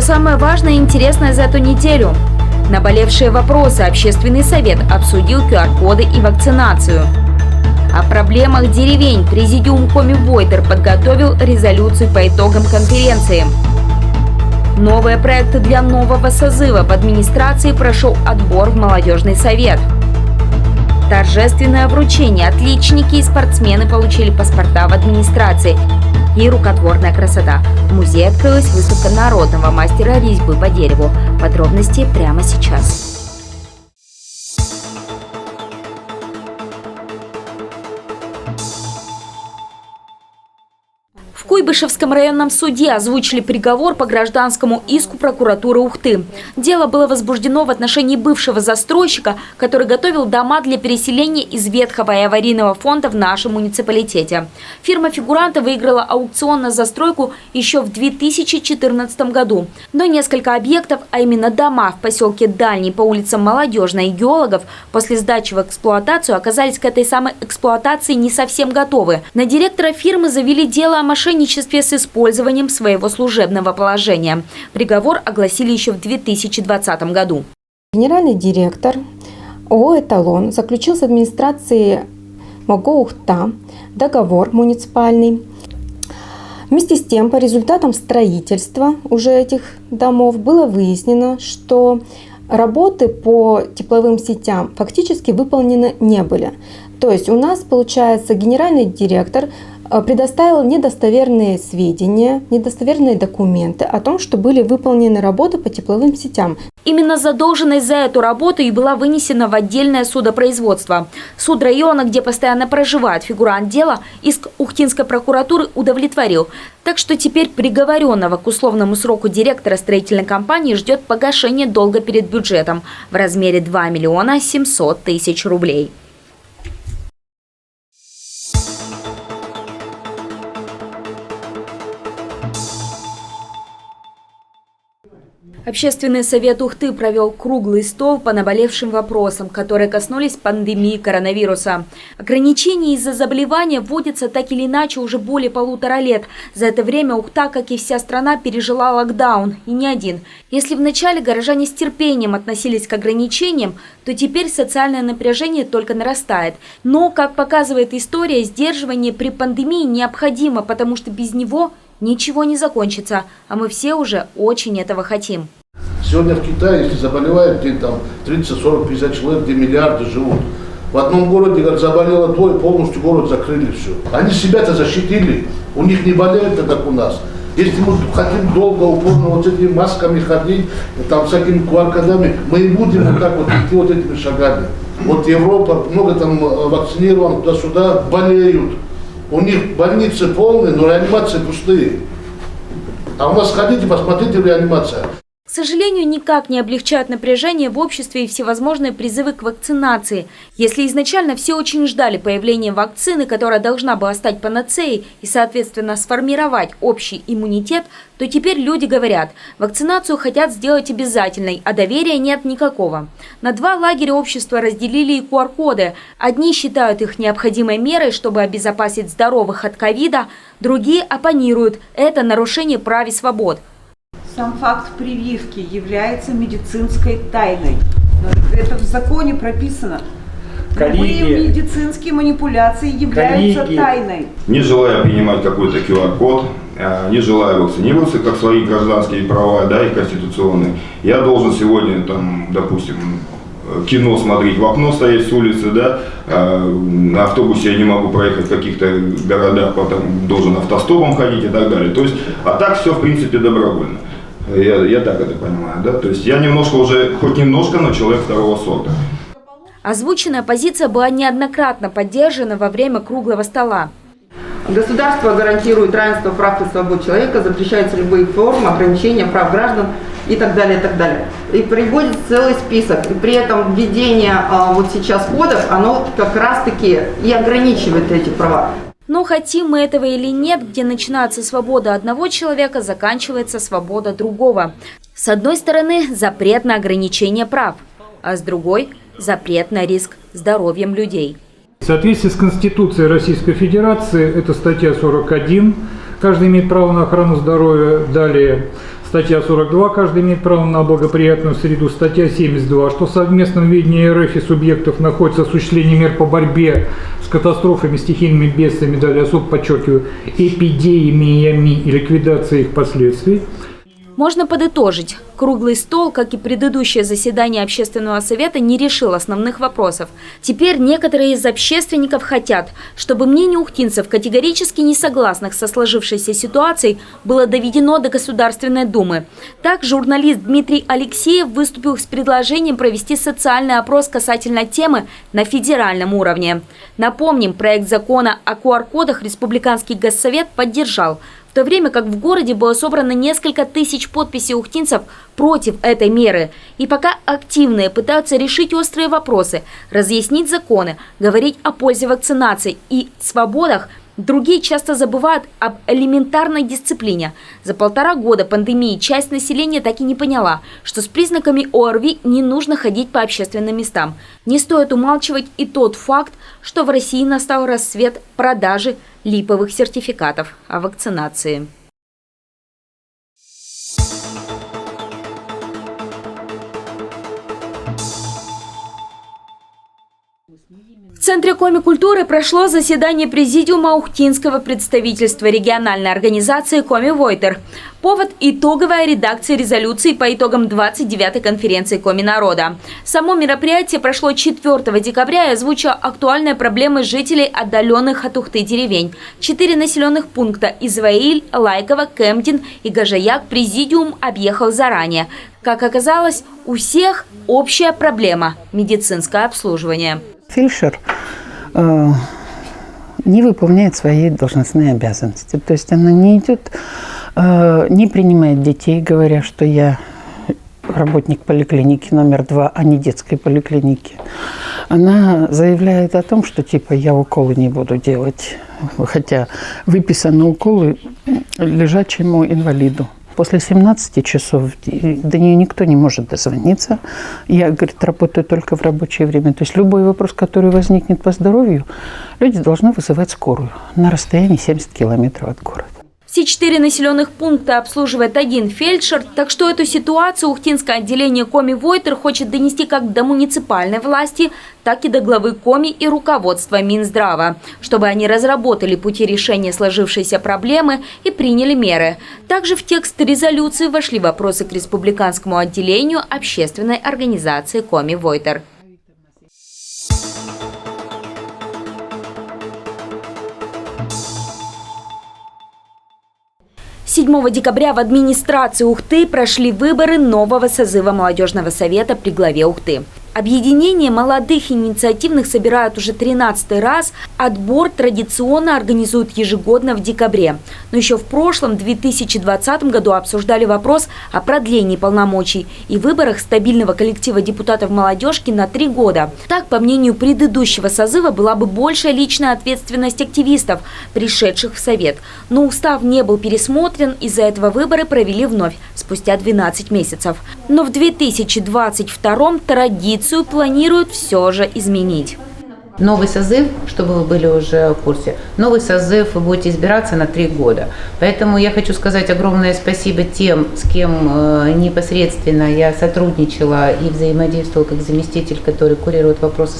самое важное и интересное за эту неделю? Наболевшие вопросы Общественный совет обсудил QR-коды и вакцинацию. О проблемах деревень президиум Комивойтер подготовил резолюцию по итогам конференции. Новые проекты для нового созыва в администрации прошел отбор в молодежный совет. Торжественное вручение. Отличники и спортсмены получили паспорта в администрации. И рукотворная красота. В музее открылась выставка народного мастера резьбы по дереву. Подробности прямо сейчас. В Куйбышевском районном суде озвучили приговор по гражданскому иску прокуратуры Ухты. Дело было возбуждено в отношении бывшего застройщика, который готовил дома для переселения из ветхого и аварийного фонда в нашем муниципалитете. Фирма фигуранта выиграла аукцион на застройку еще в 2014 году. Но несколько объектов, а именно дома в поселке Дальний по улицам Молодежной и Геологов, после сдачи в эксплуатацию оказались к этой самой эксплуатации не совсем готовы. На директора фирмы завели дело о мошенничестве с использованием своего служебного положения. Приговор огласили еще в 2020 году. Генеральный директор ООО «Эталон» заключил с администрацией МОГО Ухта договор муниципальный. Вместе с тем, по результатам строительства уже этих домов было выяснено, что работы по тепловым сетям фактически выполнены не были. То есть у нас, получается, генеральный директор предоставил недостоверные сведения, недостоверные документы о том, что были выполнены работы по тепловым сетям. Именно задолженность за эту работу и была вынесена в отдельное судопроизводство. Суд района, где постоянно проживает фигурант дела, иск Ухтинской прокуратуры удовлетворил. Так что теперь приговоренного к условному сроку директора строительной компании ждет погашение долга перед бюджетом в размере 2 миллиона 700 тысяч рублей. Общественный совет Ухты провел круглый стол по наболевшим вопросам, которые коснулись пандемии коронавируса. Ограничения из-за заболевания вводятся так или иначе уже более 1,5 лет. За это время Ухта, как и вся страна, пережила локдаун, и не один. Если вначале горожане с терпением относились к ограничениям, то теперь социальное напряжение только нарастает. Но, как показывает история, сдерживание при пандемии необходимо, потому что без него ничего не закончится, а мы все уже очень этого хотим. Сегодня в Китае, если заболевает где там 30, 40, 50 человек, где миллиарды живут. В одном городе, говорят, заболело 2, полностью город закрыли все. Они себя-то защитили, у них не болеют, как у нас. Если мы хотим долго, упорно вот этими масками ходить, там всякими QR-кодами, мы и будем вот так вот идти вот этими шагами. Вот Европа, много там вакцинирован, туда-сюда, болеют. У них больницы полные, но реанимации пустые. А у нас ходите, посмотрите реанимация. К сожалению, никак не облегчают напряжение в обществе и всевозможные призывы к вакцинации. Если изначально все очень ждали появления вакцины, которая должна была стать панацеей и, соответственно, сформировать общий иммунитет, то теперь люди говорят, вакцинацию хотят сделать обязательной, а доверия нет никакого. На 2 лагеря общества разделили и QR-коды. Одни считают их необходимой мерой, чтобы обезопасить здоровых от ковида, другие оппонируют. Это нарушение прав и свобод. Сам факт прививки является медицинской тайной. Это в законе прописано. Любые медицинские манипуляции являются тайной. Не желая принимать какой-то QR-код, не желая вакцинироваться, как свои гражданские права, да, и конституционные, я должен сегодня, там, допустим, кино смотреть, в окно стоять с улицы, да, на автобусе я не могу проехать в каких-то городах, потом должен автостопом ходить и так далее. То есть, а так все в принципе добровольно. Я так это понимаю, да, то есть я немножко уже, хоть немножко, но человек 2-го сорта. Озвученная позиция была неоднократно поддержана во время круглого стола. Государство гарантирует равенство прав и свобод человека, запрещаются любые формы ограничения прав граждан и так далее, и так далее. И приводится целый список. И при этом введение вот сейчас кодов, оно как раз-таки и ограничивает эти права. Но хотим мы этого или нет, где начинается свобода одного человека, заканчивается свобода другого. С одной стороны, запрет на ограничение прав, а с другой – запрет на риск здоровьем людей. В соответствии с Конституцией Российской Федерации, это статья 41, каждый имеет право на охрану здоровья. Далее статья 42 «Каждый имеет право на благоприятную среду», статья 72, что в совместном ведении РФ и субъектов находится осуществление мер по борьбе с катастрофами, стихийными бедствиями, далее особо подчеркиваю, эпидемиями и ликвидацией их последствий. Можно подытожить. Круглый стол, как и предыдущее заседание Общественного совета, не решил основных вопросов. Теперь некоторые из общественников хотят, чтобы мнение ухтинцев, категорически не согласных со сложившейся ситуацией, было доведено до Государственной Думы. Так, журналист Дмитрий Алексеев выступил с предложением провести социальный опрос касательно темы на федеральном уровне. Напомним, проект закона о QR-кодах Республиканский Госсовет поддержал, в то время как в городе было собрано несколько тысяч подписей ухтинцев против этой меры. И пока активные пытаются решить острые вопросы, разъяснить законы, говорить о пользе вакцинации и свободах, другие часто забывают об элементарной дисциплине. За 1,5 года пандемии часть населения так и не поняла, что с признаками ОРВИ не нужно ходить по общественным местам. Не стоит умалчивать и тот факт, что в России настал расцвет продажи липовых сертификатов о вакцинации. В Центре Коми-культуры прошло заседание президиума ухтинского представительства региональной организации Коми-Войтер. Повод – итоговая редакция резолюции по итогам 29-й конференции Коми-народа. Само мероприятие прошло 4 декабря и озвучило актуальные проблемы жителей отдаленных от Ухты деревень. 4 населенных пункта – Изваиль, Лайково, Кемдин и Гажаяк – президиум объехал заранее. Как оказалось, у всех общая проблема – медицинское обслуживание. Фельдшер не выполняет свои должностные обязанности. То есть она не идет, не принимает детей, говоря, что я работник поликлиники номер 2, а не детской поликлиники. Она заявляет о том, что типа я уколы не буду делать, хотя выписаны уколы лежачему инвалиду. После 17 часов до нее никто не может дозвониться. Я, говорит, работаю только в рабочее время. То есть любой вопрос, который возникнет по здоровью, люди должны вызывать скорую на расстоянии 70 километров от города. Все 4 населенных пункта обслуживает один фельдшер, так что эту ситуацию ухтинское отделение Коми-Войтер хочет донести как до муниципальной власти, так и до главы Коми и руководства Минздрава, чтобы они разработали пути решения сложившейся проблемы и приняли меры. Также в текст резолюции вошли вопросы к республиканскому отделению общественной организации Коми-Войтер. 7 декабря в администрации Ухты прошли выборы нового созыва молодежного совета при главе Ухты. Объединение молодых инициативных собирают уже 13-й раз. Отбор традиционно организуют ежегодно в декабре. Но еще в прошлом, 2020 году, обсуждали вопрос о продлении полномочий и выборах стабильного коллектива депутатов молодежки на 3 года. Так, по мнению предыдущего созыва, была бы большая личная ответственность активистов, пришедших в совет. Но устав не был пересмотрен, из-за этого выборы провели вновь, спустя 12 месяцев. Но в 2022 традицию планируют все же изменить. Новый созыв, чтобы вы были уже в курсе, новый созыв вы будете избираться на 3 года. Поэтому я хочу сказать огромное спасибо тем, с кем непосредственно я сотрудничала и взаимодействовала как заместитель, который курирует вопросы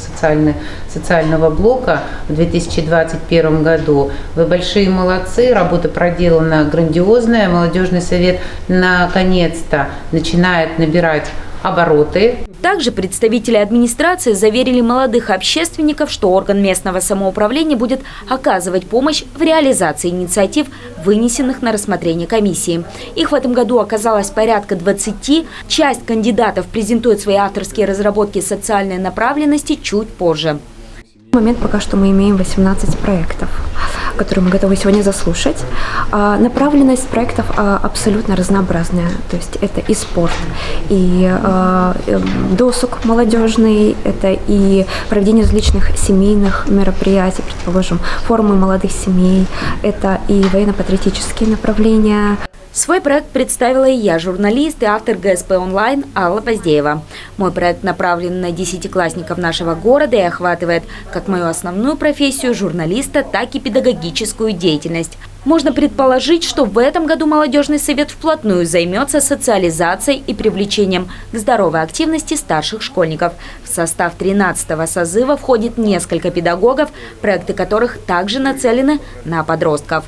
социального блока в 2021 году. Вы большие молодцы, работа проделана грандиозная. Молодежный совет наконец-то начинает набирать обороты. Также представители администрации заверили молодых общественников, что орган местного самоуправления будет оказывать помощь в реализации инициатив, вынесенных на рассмотрение комиссии. Их в этом году оказалось порядка 20. Часть кандидатов презентует свои авторские разработки социальной направленности чуть позже. В момент пока что мы имеем 18 проектов, которые мы готовы сегодня заслушать. Направленность проектов абсолютно разнообразная. То есть это и спорт, и досуг молодежный, это и проведение различных семейных мероприятий, предположим, форумы молодых семей, это и военно-патриотические направления. Свой проект представила и я, журналист и автор ГСП онлайн Алла Поздеева. Мой проект направлен на 10-классников нашего города и охватывает как мою основную профессию журналиста, так и педагогическую деятельность. Можно предположить, что в этом году молодежный совет вплотную займется социализацией и привлечением к здоровой активности старших школьников. В состав 13-го созыва входит несколько педагогов, проекты которых также нацелены на подростков.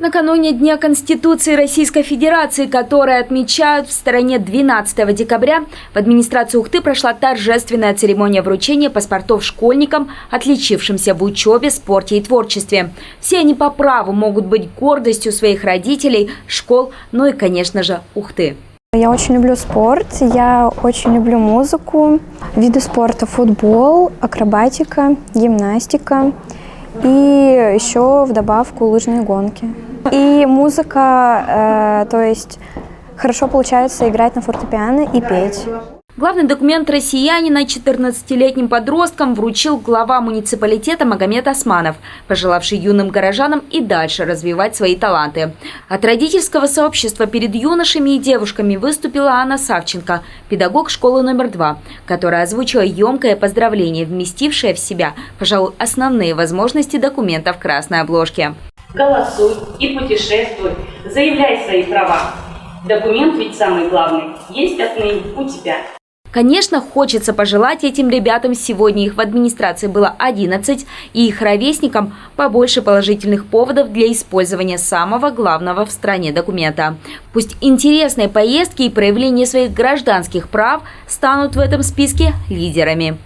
Накануне Дня Конституции Российской Федерации, который отмечают в стране 12 декабря, в администрации Ухты прошла торжественная церемония вручения паспортов школьникам, отличившимся в учебе, спорте и творчестве. Все они по праву могут быть гордостью своих родителей, школ, ну и, конечно же, Ухты. Я очень люблю спорт, я очень люблю музыку, виды спорта: футбол, акробатика, гимнастика и еще в добавку лыжные гонки. И музыка, то есть хорошо получается играть на фортепиано и петь. Главный документ россиянина 14-летним подросткам вручил глава муниципалитета Магомед Османов, пожелавший юным горожанам и дальше развивать свои таланты. От родительского сообщества перед юношами и девушками выступила Анна Савченко, педагог школы номер 2, которая озвучила емкое поздравление, вместившее в себя, пожалуй, основные возможности документа в красной обложке. Голосуй и путешествуй, заявляй свои права. Документ ведь самый главный есть отныне у тебя. Конечно, хочется пожелать этим ребятам, сегодня их в администрации было 11, и их ровесникам побольше положительных поводов для использования самого главного в стране документа. Пусть интересные поездки и проявление своих гражданских прав станут в этом списке лидерами.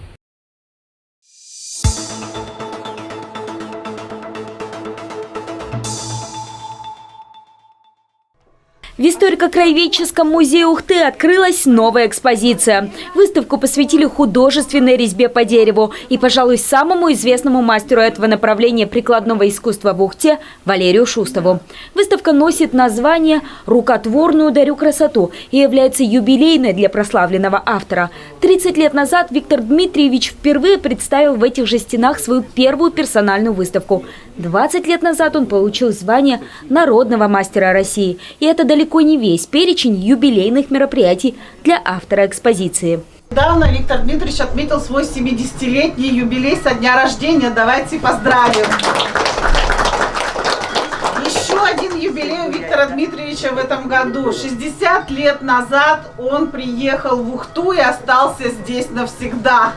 В историко-краеведческом музее Ухты открылась новая экспозиция. Выставку посвятили художественной резьбе по дереву и, пожалуй, самому известному мастеру этого направления прикладного искусства в Ухте Валерию Шустову. Выставка носит название «Рукотворную дарю красоту» и является юбилейной для прославленного автора. 30 лет назад Виктор Дмитриевич впервые представил в этих же стенах свою первую персональную выставку. 20 лет назад он получил звание народного мастера России. И это далеко не весь перечень юбилейных мероприятий для автора экспозиции. Недавно Виктор Дмитриевич отметил свой 70-летний юбилей со дня рождения. Давайте поздравим. Еще один юбилей у Виктора Дмитриевича в этом году. 60 лет назад он приехал в Ухту и остался здесь навсегда.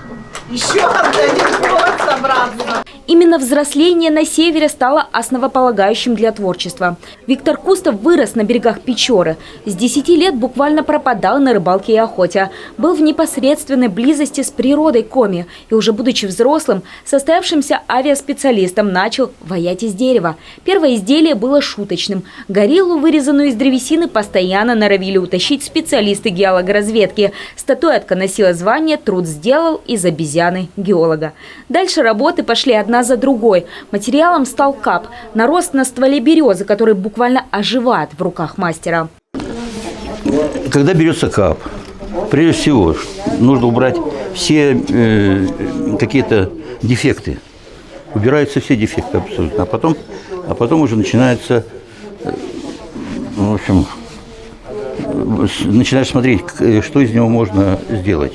Еще один повод собраться. Именно взросление на севере стало основополагающим для творчества. Виктор Кустов вырос на берегах Печоры. С 10 лет буквально пропадал на рыбалке и охоте. Был в непосредственной близости с природой Коми. И уже будучи взрослым, состоявшимся авиаспециалистом, начал ваять из дерева. Первое изделие было шуточным. Гориллу, вырезанную из древесины, постоянно норовили утащить специалисты геологоразведки. Статуэтка носила звание «Труд сделал из обезьяны геолога». Дальше работы пошли одна за другой. Материалом стал кап, нарост на стволе березы, который буквально оживает в руках мастера. Когда берется кап, прежде всего нужно убрать все какие-то дефекты. Убираются все дефекты абсолютно. А потом уже начинается, в общем, начинаешь смотреть, что из него можно сделать.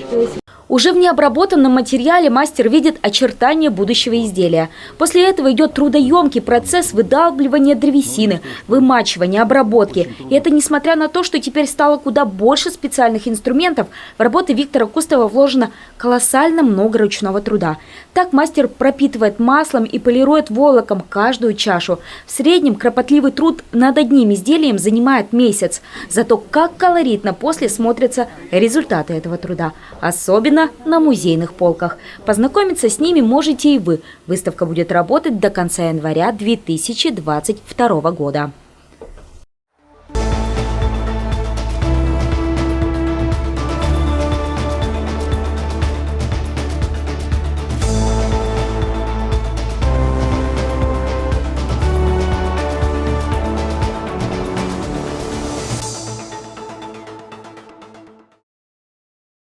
Уже в необработанном материале мастер видит очертания будущего изделия. После этого идет трудоемкий процесс выдалбливания древесины, вымачивания, обработки. И это несмотря на то, что теперь стало куда больше специальных инструментов, в работы Виктора Кустова вложено колоссально много ручного труда. Так мастер пропитывает маслом и полирует волоком каждую чашу. В среднем кропотливый труд над одним изделием занимает месяц. Зато как колоритно после смотрятся результаты этого труда. Особенно на музейных полках. Познакомиться с ними можете и вы. Выставка будет работать до конца января 2022 года.